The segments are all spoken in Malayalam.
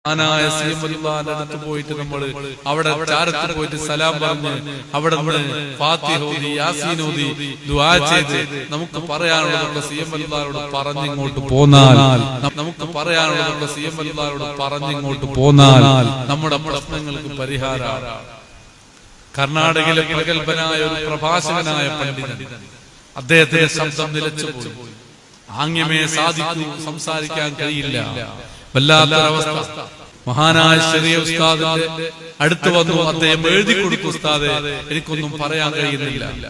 മഹാനായ സീമല്ലാന്റെ അടുത്ത് പോയിട്ട് നമ്മൾ അവിടെ ചാരത്ത് പോയിട്ട് സലാം പറഞ്ഞ് അവിടെ ഫാത്തിഹ ഓതി യാസീൻ ഓതി ദുആ ചെയ്ത് നമുക്ക് പറയാനുള്ളതൊക്കെ സീമല്ലാനോട് പറഞ്ഞിങ്ങോട്ട് പോന്നാൽ നമ്മുടെ പ്രശ്നങ്ങൾക്ക് പരിഹാരമാണ്. കർണാടകയിലെ പ്രഗത്ഭനായ ഒരു പ്രഭാഷകനായ പണ്ഡിതൻ, അദ്ദേഹത്തിന്റെ ശബ്ദം നിലച്ചുപോയി. ആംഗ്യമേ സാധിക്കൂ, സംസാരിക്കാൻ കഴിയില്ല. വല്ലാത്തൊരവസ്ഥ. മഹാനായ ശരീഅ ഉസ്താദിന്റെ അടുത്ത് വന്നു. അദ്ദേഹം എഴുതി കൊടുത്തു, ഉസ്താദെ എനിക്കൊന്നും പറയാൻ കഴിയുന്നില്ല.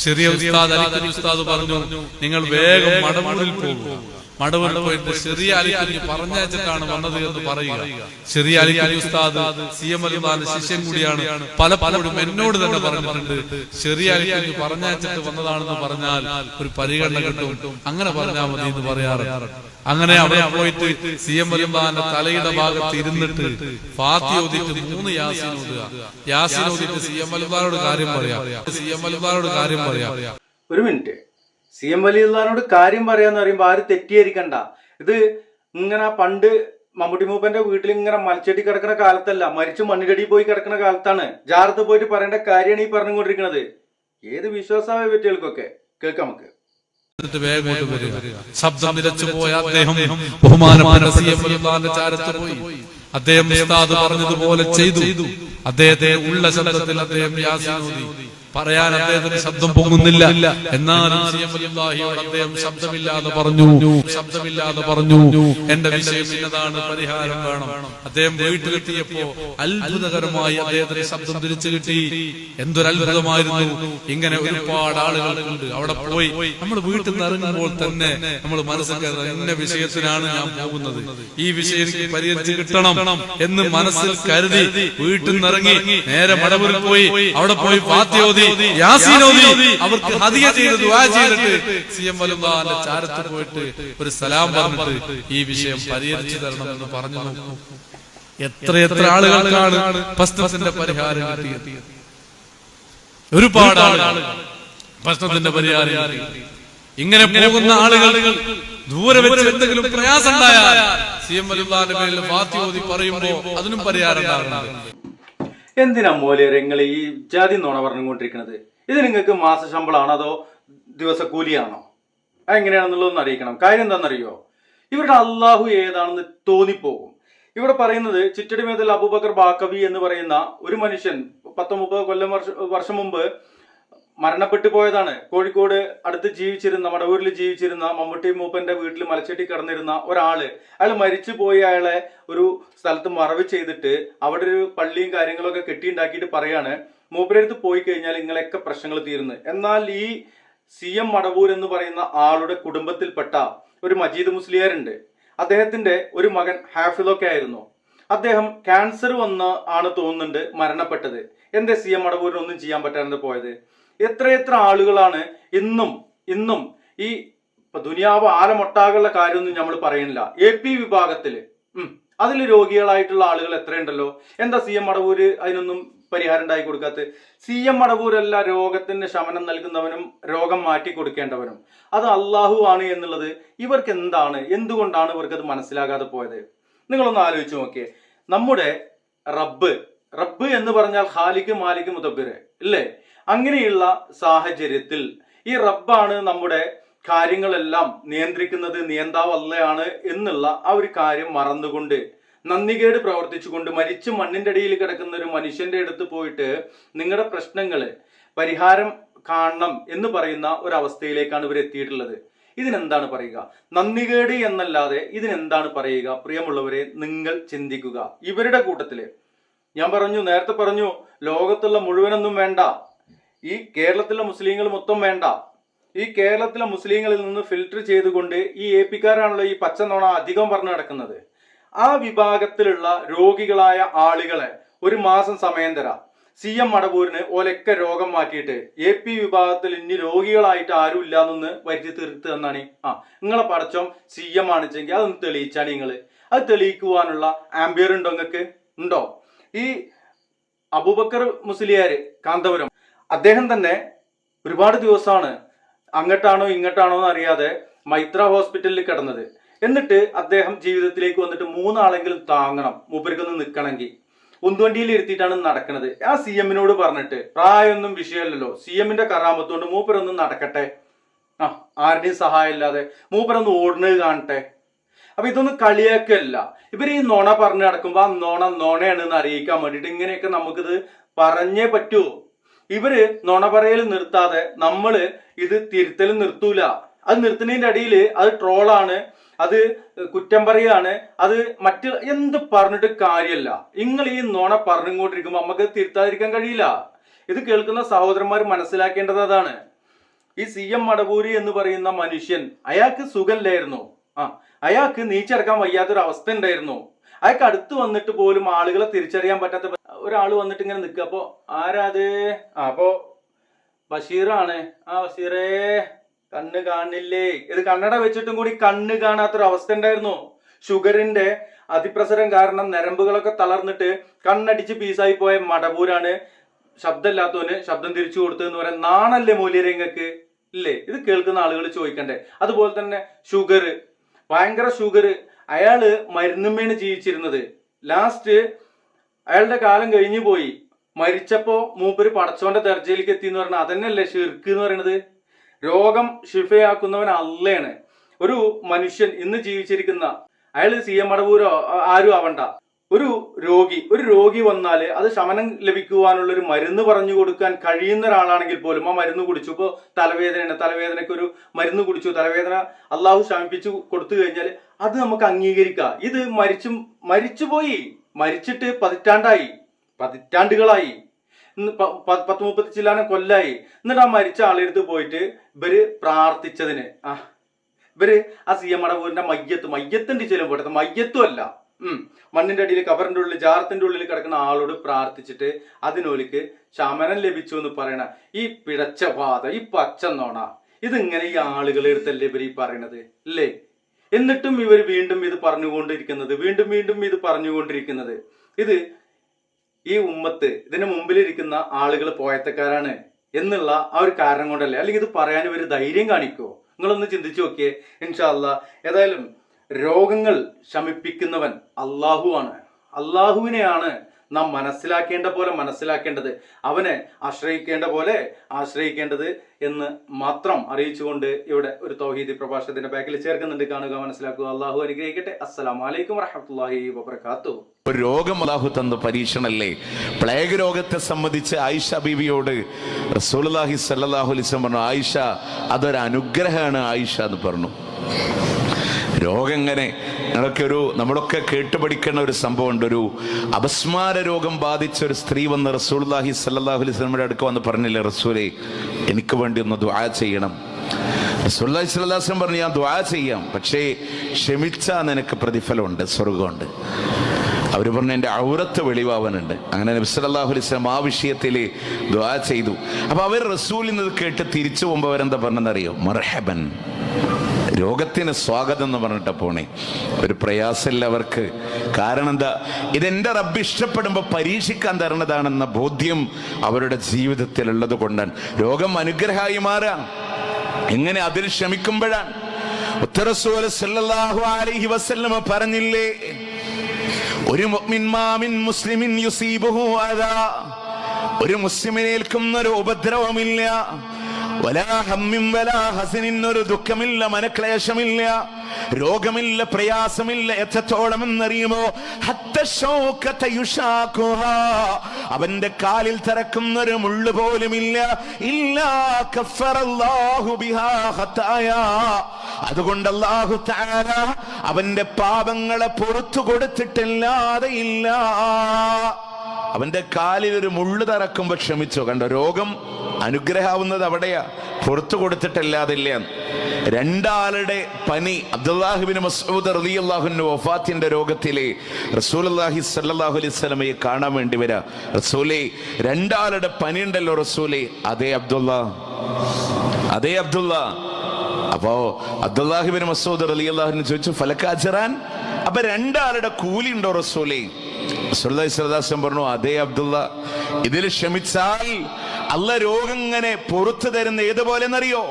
ശരീഅ ഉസ്താദ് അലിക്കുഞ്ഞി ഉസ്താദ് പറഞ്ഞു, നിങ്ങൾ വേഗം മടവൂരിൽ പോകുക. മടവൂരിൽ പോയിട്ട് ചെറിയ അലിക്കുഞ്ഞി പറഞ്ഞയച്ചിട്ടാണ് വന്നത് എന്ന് പറയുക. ചെറിയ അലിക്കുഞ്ഞി ഉസ്താദ് സി.എം.അലിമാന്റെ ശിഷ്യൻ കൂടിയാണ്. പലപ്പോഴും എന്നോട് തന്നെ പറഞ്ഞിട്ടുണ്ട്, ചെറിയ അലിക്കുഞ്ഞി പറഞ്ഞയച്ചിട്ട് വന്നതാണെന്ന് പറഞ്ഞാൽ ഒരു പരിഗണന കിട്ടും, അങ്ങനെ പറഞ്ഞാൽ മതി എന്ന് പറയാറുണ്ട്. അങ്ങനെ അവിടെ പോയിട്ട് സി.എം.അലിമാന്റെ തലയുടെ ഭാഗത്ത് ഇരുന്നിട്ട് ഫാത്തിഹ ഓതിയിട്ട് 3 യാസീൻ ഓതുക. യാസീൻ ഓതിയിട്ട് സി.എം.അലിമാനോട് കാര്യം പറയാം. ഒരു മിനിറ്റ്, സി.എം.അലിമാനോട് കാര്യം പറയാന്ന് പറയുമ്പോ ആരും തെറ്റിദ്ധരിക്കണ്ട. ഇത് ഇങ്ങനെ പണ്ട് മമ്മൂട്ടി മൂപ്പന്റെ വീട്ടിൽ ഇങ്ങനെ മൽച്ചെട്ടി കിടക്കുന്ന കാലത്തല്ല, മരിച്ചു മണ്ണിരടി പോയി കിടക്കുന്ന കാലത്താണ് ജാറത്ത് പോയിട്ട് പറയേണ്ട കാര്യമാണ് ഈ പറഞ്ഞുകൊണ്ടിരിക്കുന്നത്. ഏത് വിശ്വാസമായ വ്യക്തികൾക്കൊക്കെ കേൾക്കാം നമുക്ക്. ശബ്ദം നിലച്ചുപോയ അദ്ദേഹം ബഹുമാനപ്പെട്ട സി.എം.അലിമാന്റെ ചാരത്ത് പോയി. അദ്ദേഹം ഉസ്താദ് പറഞ്ഞതുപോലെ ചെയ്തു. അദ്ദേഹത്തെ ഉള്ള ശബ്ദത്തിൽ അദ്ദേഹം യാസീൻ ഓതി. പറയാൻ അദ്ദേഹത്തിന് ശബ്ദം പൊങ്ങുന്നില്ല. എന്നാലും സി.എം.അലിമാഹിയോട് അദ്ദേഹം ശബ്ദമില്ലാതെ പറഞ്ഞു, എന്റെ വിഷയം ഇന്നതാണ്, പരിഹാരം വേണം. അദ്ദേഹം വീട്ടിലെത്തിയപ്പോ അത്ഭുതകരമായി അദ്ദേഹത്തിന് ശബ്ദം തിരിച്ചു കിട്ടി. എന്തൊരു അത്ഭുതമായിരുന്നു. ഇങ്ങനെ ഒരുപാട് ആളുകൾക്കുണ്ട്. അവിടെ പോയി നമ്മൾ വീട്ടിൽ നിന്ന് ഇറങ്ങുമ്പോൾ തന്നെ നമ്മൾ മനസ്സിൽ എന്ന വിഷയത്തിനാണ് ഞാൻ പോകുന്നത്, ഈ വിഷയം എനിക്ക് പരിഹരിച്ച് കിട്ടണം എന്ന് മനസ്സിൽ കരുതി വീട്ടിൽ നിന്ന് ഇറങ്ങി നേരെ മടവൂരിൽ പോയി. അവിടെ പോയി ഫാത്തിഹ ഓതി യാസീൻ ഓതി അവർക്ക് ഹദിയ ചെയ്ത് ദുആ ചെയ്തിട്ട് സി.എം.അലിമാന്റെ ചാരത്ത് പോയിട്ട് ഒരു സലാം പറഞ്ഞിട്ട് ഈ വിഷയം പരിഹരിച്ചു തരണം എന്ന് പറഞ്ഞു. നോക്കൂ, എത്ര ആളുകൾക്കാണ് പ്രശ്നത്തിന്റെ പരിഹാരം കിട്ടിയത്. ഒരുപാട് ആളുകൾ പ്രശ്നത്തിന്റെ പരിഹാരം കിട്ടി. ഇങ്ങനെ പോകുന്ന ആളുകൾ ദൂരെ വെച്ച് എന്തെങ്കിലും പ്രയാസം ഉണ്ടായാൽ സി.എം.അലിമാന്റെ പേരിൽ ഫാത്തിഹ ഓതി പറയുമ്പോ അതിനും പരിഹാരം ഉണ്ടാകുന്നുണ്ട്. എന്തിനാ മോലിയർ നിങ്ങൾ ഈ ജാതി നോണ പറഞ്ഞുകൊണ്ടിരിക്കുന്നത്? ഇത് നിങ്ങൾക്ക് മാസ ശമ്പളമാണോ അതോ ദിവസക്കൂലിയാണോ? അതെങ്ങനെയാണെന്നുള്ളതൊന്ന് അറിയിക്കണം. കാര്യം എന്താണെന്നറിയോ, ഇവരുടെ അള്ളാഹു ഏതാണെന്ന് തോന്നിപ്പോകും. ഇവിടെ പറയുന്നത് ചിറ്റടിമേതൽ അബൂബക്കർ ബാക്കവി എന്ന് പറയുന്ന ഒരു മനുഷ്യൻ 30 വർഷം മുമ്പ് മരണപ്പെട്ടു പോയതാണ്. കോഴിക്കോട് അടുത്ത് ജീവിച്ചിരുന്ന, മടവൂരിൽ ജീവിച്ചിരുന്ന മമ്മൂട്ടി മൂപ്പന്റെ വീട്ടിൽ മലച്ചെട്ടി കിടന്നിരുന്ന ഒരാള്, അയാൾ മരിച്ചു പോയി. അയാളെ ഒരു സ്ഥലത്ത് മറവ് ചെയ്തിട്ട് അവിടെ ഒരു പള്ളിയും കാര്യങ്ങളൊക്കെ കെട്ടിയുണ്ടാക്കിയിട്ട് പറയാണ്, മൂപ്പരുടെ അടുത്ത് പോയി കഴിഞ്ഞാൽ നിങ്ങളൊക്കെ പ്രശ്നങ്ങൾ തീരുന്നു. എന്നാൽ ഈ സി.എം. മടവൂർ എന്ന് പറയുന്ന ആളുടെ കുടുംബത്തിൽപ്പെട്ട ഒരു മജീദ് മുസ്ലിയാരുണ്ട്. അദ്ദേഹത്തിന്റെ ഒരു മകൻ ഹാഫിദൊക്കെ ആയിരുന്നു. അദ്ദേഹം ക്യാൻസർ വന്ന് ആണ് തോന്നുന്നുണ്ട് മരണപ്പെട്ടത്. എന്റെ സി.എം. മടവൂരിന് ഒന്നും ചെയ്യാൻ പറ്റാതെ പോയത്. എത്ര ആളുകളാണ് ഇന്നും ഈ ദുനിയാവ് ആലമൊട്ടാകുള്ള കാര്യമൊന്നും നമ്മൾ പറയുന്നില്ല. AP വിഭാഗത്തില് അതിൽ രോഗികളായിട്ടുള്ള ആളുകൾ എത്രയുണ്ടല്ലോ. എന്താ സി.എം. മടവൂര് അതിനൊന്നും പരിഹാരം ഉണ്ടായി കൊടുക്കാത്ത? സി.എം. മടവൂരല്ല രോഗത്തിന് ശമനം നൽകുന്നവനും രോഗം മാറ്റി കൊടുക്കേണ്ടവനും. അത് അള്ളാഹു ആണ് എന്നുള്ളത് ഇവർക്ക് എന്തുകൊണ്ടാണ് ഇവർക്കത് മനസ്സിലാകാതെ പോയത്? നിങ്ങളൊന്ന് ആലോചിച്ച് നോക്കിയേ. നമ്മുടെ റബ്ബ് എന്ന് പറഞ്ഞാൽ ഖാലിഖ് മാലിക് മുദബ്ബിർ ഇല്ലേ? അങ്ങനെയുള്ള സാഹചര്യത്തിൽ ഈ റബ്ബാണ് നമ്മുടെ കാര്യങ്ങളെല്ലാം നിയന്ത്രിക്കുന്നത്, നിയന്താവ് അല്ലയാണ് എന്നുള്ള ആ ഒരു കാര്യം മറന്നുകൊണ്ട് നന്ദികേട് പ്രവർത്തിച്ചുകൊണ്ട് മരിച്ചു മണ്ണിന്റെ അടിയിൽ കിടക്കുന്ന ഒരു മനുഷ്യന്റെ അടുത്ത് പോയിട്ട് നിങ്ങളുടെ പ്രശ്നങ്ങള് പരിഹാരം കാണണം എന്ന് പറയുന്ന ഒരവസ്ഥയിലേക്കാണ് ഇവർ എത്തിയിട്ടുള്ളത്. ഇതിനെന്താണ് പറയുക? നന്ദികേട് എന്നല്ലാതെ ഇതിനെന്താണ് പറയുക? പ്രിയമുള്ളവരെ, നിങ്ങൾ ചിന്തിക്കുക. ഇവരുടെ കൂട്ടത്തില് ഞാൻ നേരത്തെ പറഞ്ഞു, ലോകത്തുള്ള മുഴുവനൊന്നും വേണ്ട, ഈ കേരളത്തിലെ മുസ്ലിങ്ങൾ മൊത്തം വേണ്ട. ഈ കേരളത്തിലെ മുസ്ലിങ്ങളിൽ നിന്ന് ഫിൽട്ടർ ചെയ്തുകൊണ്ട് ഈ AP-ക്കാരാണല്ലോ ഈ പച്ച നോണ അധികം പറഞ്ഞു നടക്കുന്നത്. ആ വിഭാഗത്തിലുള്ള രോഗികളായ ആളുകളെ ഒരു മാസം സമയം തരാം. സി.എം. മടവൂരിന് ഓലൊക്കെ രോഗം മാറ്റിയിട്ട് AP വിഭാഗത്തിൽ ഇനി രോഗികളായിട്ട് ആരും ഇല്ലാന്നൊന്ന് വരുത്തി തീർത്ത് തന്നാണ്. നിങ്ങളെ പടച്ചോം സി.എം. ആണിച്ചെങ്കിൽ അതൊന്ന് തെളിയിച്ചാണ്. അത് തെളിയിക്കുവാനുള്ള ആംബിയർ ഉണ്ടോ നിങ്ങൾക്ക്? ഉണ്ടോ? ഈ അബൂബക്കർ മുസ്ലിയാര് കാന്തപുരം, അദ്ദേഹം തന്നെ ഒരുപാട് ദിവസമാണ് അങ്ങോട്ടാണോ ഇങ്ങോട്ടാണോ എന്ന് അറിയാതെ മൈത്ര ഹോസ്പിറ്റലിൽ കിടന്നത്. എന്നിട്ട് അദ്ദേഹം ജീവിതത്തിലേക്ക് വന്നിട്ട് 3 ആളെങ്കിലും താങ്ങണം, മൂപ്പർക്കൊന്ന് നിൽക്കണമെങ്കിൽ. ഉന്തുവണ്ടിയിൽ ഇരുത്തിയിട്ടാണ് നടക്കുന്നത്. ആ സി എമ്മിനോട് പറഞ്ഞിട്ട്, പ്രായമൊന്നും വിഷയമല്ലല്ലോ, സി എമ്മിന്റെ കറാമത്തുകൊണ്ട് മൂപ്പരൊന്നും നടക്കട്ടെ, ആരുടെയും സഹായം ഇല്ലാതെ മൂപ്പരൊന്ന് ഓടുന്നത് കാണട്ടെ. അപ്പൊ ഇതൊന്നും കളിയാക്കല്ല. ഇവര് ഈ നുണ പറഞ്ഞു നടക്കുമ്പോ ആ നുണയാണെന്ന് അറിയിക്കാൻ വേണ്ടിയിട്ട് ഇങ്ങനെയൊക്കെ നമുക്കിത് പറഞ്ഞേ പറ്റൂ. ഇവര് നുണ പറയൽ നിർത്താതെ നമ്മള് ഇത് തിരുത്തലും നിർത്തൂല. അത് നിർത്തുന്നതിന്റെ അടിയിൽ അത് ട്രോളാണ്, അത് കുറ്റം പറയാണ്, അത് മറ്റ് എന്ത് പറഞ്ഞിട്ട് കാര്യമല്ല. നിങ്ങൾ ഈ നുണ പറഞ്ഞുകൊണ്ടിരിക്കുമ്പോ നമുക്ക് തിരുത്താതിരിക്കാൻ കഴിയില്ല. ഇത് കേൾക്കുന്ന സഹോദരന്മാർ മനസ്സിലാക്കേണ്ടത് അതാണ്. ഈ സി എം മടവൂരി എന്ന് പറയുന്ന മനുഷ്യൻ, അയാൾക്ക് സുഖമില്ലായിരുന്നു, അയാൾക്ക് നീച്ചടക്കാൻ വയ്യാത്തൊരു അവസ്ഥ ഉണ്ടായിരുന്നു. അയാൾക്ക് അടുത്ത് വന്നിട്ട് പോലും ആളുകളെ തിരിച്ചറിയാൻ പറ്റാത്ത ഒരാൾ വന്നിട്ട് ഇങ്ങനെ നിൽക്കുക. അപ്പൊ ആരാത്? അപ്പോ ബഷീറാണ്. ബഷീറേ, കണ്ണ് കാണില്ലേ? ഇത് കണ്ണട വെച്ചിട്ടും കൂടി കണ്ണ് കാണാത്തൊരു അവസ്ഥ ഉണ്ടായിരുന്നു. ഷുഗറിന്റെ അതിപ്രസരം കാരണം നരമ്പുകളൊക്കെ തളർന്നിട്ട് കണ്ണടിച്ച് പീസായി പോയ മടവൂരാണ് ശബ്ദമില്ലാത്തവന് ശബ്ദം തിരിച്ചു കൊടുത്തതെന്ന് പറയാൻ നാണല്ലേ മൂല്യരംഗക്ക്? ഇല്ലേ? ഇത് കേൾക്കുന്ന ആളുകൾ ചോദിക്കണ്ടേ? അതുപോലെ തന്നെ ഷുഗർ, ഭയങ്കര ഷുഗർ. അയാള് മരുന്നുമ്മേണ് ജീവിച്ചിരുന്നത്. ലാസ്റ്റ് അയാളുടെ കാലം കഴിഞ്ഞു പോയി. മരിച്ചപ്പോ മൂപ്പര് പടച്ചോന്റെ ദർജയിലേക്ക് എത്തി എന്ന് പറഞ്ഞാൽ അതന്നെയല്ലേ ഷിർക്ക് എന്ന് പറയുന്നത്? രോഗം ഷിഫയാക്കുന്നവൻ അള്ളയാണ്. ഒരു മനുഷ്യൻ ഇന്ന് ജീവിച്ചിരിക്കുന്ന അയാള് സി എം മടവൂരോ ആരും ആവണ്ട, ഒരു രോഗി വന്നാല് അത് ശമനം ലഭിക്കുവാനുള്ള ഒരു മരുന്ന് പറഞ്ഞു കൊടുക്കാൻ കഴിയുന്ന ഒരാളാണെങ്കിൽ പോലും ആ മരുന്ന് കുടിച്ചു. ഇപ്പൊ തലവേദനയ്ക്ക് ഒരു മരുന്ന് കുടിച്ചു, തലവേദന അള്ളാഹു ശമിപ്പിച്ചു കൊടുത്തു കഴിഞ്ഞാൽ അത് നമുക്ക് അംഗീകരിക്കാം. ഇത് മരിച്ചുപോയി, മരിച്ചിട്ട് പതിറ്റാണ്ടുകളായി, 10-30 ചില്ലാനം കൊല്ലായി. എന്നിട്ട് ആ മരിച്ച ആളെടുത്ത് പോയിട്ട് ഇവര് പ്രാർത്ഥിച്ചതിന് ഇവര് ആ സി എം മടവൂരിന്റെ മയ്യത്തിന്റെ ചെല്ലുമ്പോഴത്തെ മയ്യത്തും അല്ല, മണ്ണിന്റെ അടിയിൽ കബറിന്റെ ഉള്ളിൽ ജാറത്തിന്റെ ഉള്ളിൽ കിടക്കുന്ന ആളോട് പ്രാർത്ഥിച്ചിട്ട് അതിനോലിക്ക് ശമനം ലഭിച്ചു എന്ന് പറയണ ഈ പിഴച്ച പാത, ഈ പച്ചന്നോണ, ഇതിങ്ങനെ ഈ ആളുകളെ അടുത്തല്ലേ ഇവർ ഈ പറയണത് അല്ലേ? എന്നിട്ടും ഇവർ വീണ്ടും ഇത് പറഞ്ഞുകൊണ്ടിരിക്കുന്നത് ഇത് ഈ ഉമ്മത്ത്, ഇതിന് മുമ്പിലിരിക്കുന്ന ആളുകൾ പോയത്തക്കാരാണ് എന്നുള്ള ആ ഒരു കാരണം കൊണ്ടല്ലേ? അല്ലെങ്കിൽ ഇത് പറയാൻ ഇവർ ധൈര്യം കാണിക്കോ? നിങ്ങളൊന്ന് ചിന്തിച്ചു നോക്കിയേ. ഇൻഷാ അല്ലാഹ് ഏതായാലും രോഗങ്ങൾ ശമിപ്പിക്കുന്നവൻ അള്ളാഹുവാണ്. അള്ളാഹുവിനെയാണ് നാം മനസ്സിലാക്കേണ്ടത്, അവനെ ആശ്രയിക്കേണ്ടത് എന്ന് മാത്രം അറിയിച്ചുകൊണ്ട് ഇവിടെ ഒരു തൗഹീദി പ്രഭാഷണത്തിന്റെ ബാക്കിൽ ചേർക്കുന്നുണ്ട്. കാണുക, മനസ്സിലാക്കുക. അള്ളാഹു അനുഗ്രഹിക്കട്ടെ. അസ്സലാമു അലൈക്കും വറഹ്മത്തുള്ളാഹി വബറകാതുഹു. ഒരു രോഗം അല്ലാഹു തന്ന പരീക്ഷണല്ലേ? പ്ലേഗ് രോഗത്തെ സംബന്ധിച്ച് ആയിഷ ബീവിയോട് റസൂലുള്ളാഹി സ്വല്ലല്ലാഹു അലൈഹി വസല്ലം പറഞ്ഞു, ആയിഷ അതൊരു അനുഗ്രഹമാണ് ആയിഷ എന്ന് പറഞ്ഞു. രോഗം എങ്ങനെ നമ്മളൊക്കെ കേട്ടുപഠിക്കുന്ന ഒരു സംഭവമുണ്ട്. ഒരു അപസ്മാര രോഗം ബാധിച്ച ഒരു സ്ത്രീ വന്ന് റസൂലുള്ളാഹി സ്വല്ലല്ലാഹു അലൈഹി വസല്ലമയുടെ അടുക്ക് വന്ന് പറഞ്ഞില്ലേ, റസൂലേ എനിക്ക് വേണ്ടി ഒന്ന് ദുആ ചെയ്യണം. റസൂലുള്ളാഹി സ്വല്ലല്ലാഹു അലൈഹി വസല്ലം പറഞ്ഞു, ഞാൻ ദുആ ചെയ്യാം, പക്ഷേ ക്ഷമിച്ചാൽ നിനക്ക് പ്രതിഫലമുണ്ട്, സ്വർഗമുണ്ട്. അവർ പറഞ്ഞു, എൻ്റെ ഔറത്ത് വെളിവാവാനുണ്ട്. അങ്ങനെ നബി സല്ലല്ലാഹു അലൈഹി വസല്ലം ആ വിഷയത്തിൽ ദുആ ചെയ്തു. അപ്പൊ അവർ റസൂലിൽ നിന്ന് കേട്ട് തിരിച്ചു പോകുമ്പോൾ അവരെന്താ പറഞ്ഞെന്നറിയോ? മർഹബൻ, രോഗത്തിന് സ്വാഗതം എന്ന് പറഞ്ഞിട്ട് പോണേ. ഒരു പ്രയാസമില്ല അവർക്ക്. കാരണം എന്താ? ഇതെന്റെ റബ്ബ് ഇഷ്ടപ്പെടുമ്പോൾ പരീക്ഷിക്കാൻ തരണതാണെന്ന ബോധ്യം അവരുടെ ജീവിതത്തിൽ ഉള്ളത് കൊണ്ടാണ്. രോഗം അനുഗ്രഹമായി മാറാം എങ്ങനെ? അതിൽ ക്ഷമിക്കുമ്പോഴാണ്. റസൂൽ സല്ലല്ലാഹു അലൈഹി വസല്ലം പറഞ്ഞില്ലേ, ഒരു മുസ്ലിമിൻ യുസീബുഹു അദാ, ഒരു മുസ്ലിമിനേൽക്കുന്ന ഒരു ഉപദ്രവമില്ല, ഒരു ദുഃഖമില്ല, മനക്ലേശമില്ല, രോഗമില്ല, പ്രയാസമില്ല. എത്രത്തോളം എന്നറിയുമോ? അവന്റെ കാലിൽ തറക്കുന്ന ഒരു മുള്ളു പോലുമില്ല. അതുകൊണ്ട് അല്ലാഹു തആല അവന്റെ പാപങ്ങളെ പുറത്തു കൊടുത്തിട്ടല്ലാതെ ഇല്ല. അവന്റെ കാലിൽ ഒരു മുള്ളു തറക്കുമ്പോ ക്ഷമിച്ചോ. കണ്ടോ? രോഗം അനുഗ്രഹാവുന്നത് അവിടെയാ, പുറത്തു കൊടുത്തിട്ടല്ലാതില്ല. രണ്ടാളുടെ പനി, അബ്ദുല്ലാഹി ഇബ്നു മസ്ഊദ് റളിയല്ലാഹു അൻഹു വഫാത്തിന്റെ രോഗത്തിലെ റസൂലുള്ളാഹി സ്വല്ലല്ലാഹു അലൈഹി വസല്ലമയെ കാണാൻ വേണ്ടി വരാ. റസൂലേ, രണ്ടാളുടെ പനി ഉണ്ടല്ലോ റസൂലേ. അതേ അബ്ദുള്ള. അപ്പോ അബ്ദുല്ലാഹി ഇബ്നു മസ്ഊദ് റളിയല്ലാഹു അൻഹു ചോദിച്ചു, ഫലക അജ്റാൻ, അപ്പൊ രണ്ടാളുടെ കൂലി ഉണ്ടോ റസൂലേ? റസൂലുള്ളാഹി സ്വല്ലല്ലാഹു അലൈഹി വസല്ലം പറഞ്ഞു, അതേ അബ്ദുള്ള, ഇതിൽ ക്ഷമിച്ചാൽ അല്ല രോഗം ഇങ്ങനെ പുറത്തു തരുന്ന ഏതുപോലെ എന്നറിയോ?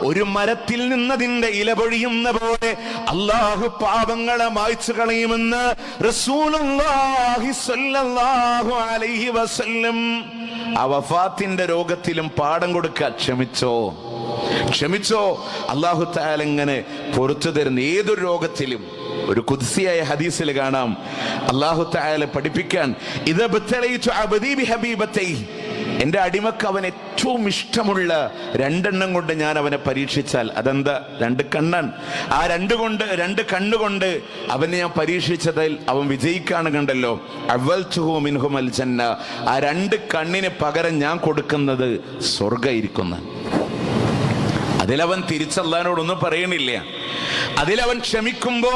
ഒരു മരത്തിൽ നിന്നതിന്റെ ഇല പൊഴിയുന്ന പോലെ അല്ലാഹു പാപങ്ങളെ മായ്ച്ചു കളയുമെന്ന് റസൂലുള്ളാഹി സ്വല്ലല്ലാഹു അലൈഹി വസല്ലം. ആ വഫാത്തിന്റെ രോഗത്തിലും പാഠം കൊടുക്കുക. ക്ഷമിച്ചോ, അല്ലാഹു തആല ഇങ്ങനെ പൊറുത്തു തരുന്ന ഏതൊരു രോഗത്തിലും. ഒരു ഖുദ്സിയായ ഹദീസിൽ കാണാം അല്ലാഹു തആല പഠിപ്പിക്കാൻ, ഇദബ്തലൈതു അബ്ദി ബിഹബീബതൈഹി, എന്റെ അടിമക്ക് അവൻ ഏറ്റവും ഇഷ്ടമുള്ള രണ്ടെണ്ണം കൊണ്ട് ഞാൻ അവനെ പരീക്ഷിച്ചാൽ, അതെന്താ? രണ്ട് കണ്ണാൻ. ആ രണ്ട് കണ്ണുകൊണ്ട് അവനെ ഞാൻ പരീക്ഷിച്ചതിൽ അവൻ വിജയിക്കാണ് കണ്ടല്ലോ. അവൽതുഹു മിൻഹുൽ ജന്ന, ആ രണ്ട് കണ്ണിന് പകരം ഞാൻ കൊടുക്കുന്നത് സ്വർഗ്ഗമായിരിക്കുന്നു. അതിലവൻ തിരിച്ചല്ലാനോടൊന്നും പറയണില്ല. അതിലവൻ ക്ഷമിക്കുമ്പോ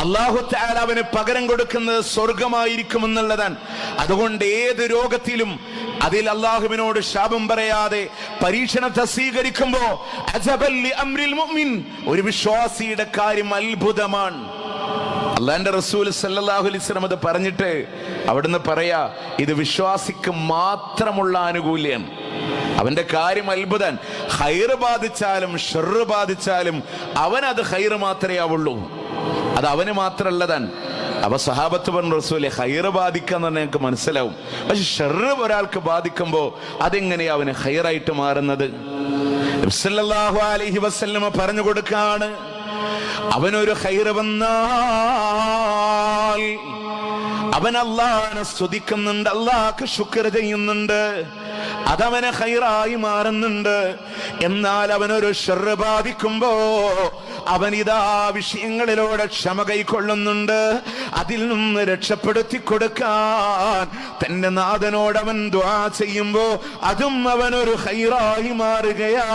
അല്ലാഹു തആല അവന് പകരം കൊടുക്കുന്നത് സ്വർഗമായിരിക്കുമെന്നുള്ളതാണ്. അതുകൊണ്ട് ഏത് രോഗത്തിലും അതിൽ അല്ലാഹുവിനോട് ശാപം പറയാതെ പരീക്ഷണത്തെ സ്വീകരിക്കുമ്പോ അജബൽ ലി അംരിൽ മുഅ്മിൻ, ഒരു വിശ്വാസിയുടെ കാര്യം അത്ഭുതമാണ്. അല്ലാഹുവിന്റെ റസൂൽ സല്ലല്ലാഹു അലൈഹി വസല്ലം അത് പറഞ്ഞിട്ട് അവിടുന്ന് പറയാ, ഇത് വിശ്വാസിക്ക് മാത്രമുള്ള ആനുകൂല്യം. അവന്റെ കാര്യം അത്ഭുതം. ഖൈർ ബാധിച്ചാലും ഷർറ് ബാധിച്ചാലും അവനത് ഖൈർ മാത്രമേ ആവുള്ളൂ, അത് അവന് മാത്രമുള്ളതാണ്. അപ്പൊ സഹാബത്ത് പറഞ്ഞു, റസൂലേ ഖൈർ ബാധിക്കാന്ന് പറഞ്ഞാൽ ഞങ്ങൾക്ക് മനസ്സിലാവും, പക്ഷെ ഷർറ് ഒരാൾക്ക് ബാധിക്കുമ്പോ അതെങ്ങനെയാ അവന് ഖൈറായിട്ട് മാറുന്നത്? നബി സല്ലല്ലാഹു അലൈഹി വസല്ലം പറഞ്ഞു കൊടുക്കാണ്, അവനൊരു ഖൈർ വന്നാൽ അവൻ അല്ലാഹുവിനെ സ്തുതിക്കുന്നുണ്ട്, അല്ലാഹുക്ക് ശുക്ർ ചെയ്യുന്നുണ്ട്, അതവന് ഖൈറായി മാറുന്നുണ്ട്. എന്നാൽ അവനൊരു ഷർറ് ബാധിക്കുമ്പോ അവൻ ഇതാ വിഷയങ്ങളിലൂടെ ക്ഷമ കൈക്കൊള്ളുന്നുണ്ട്. അതിൽ നിന്ന് രക്ഷപ്പെടുത്തി കൊടുക്കാൻ തന്റെ നാഥനോട് അവൻ ദുആ ചെയ്യുമ്പോ അതും അവനൊരു ഖൈറായി മാറുകയാ.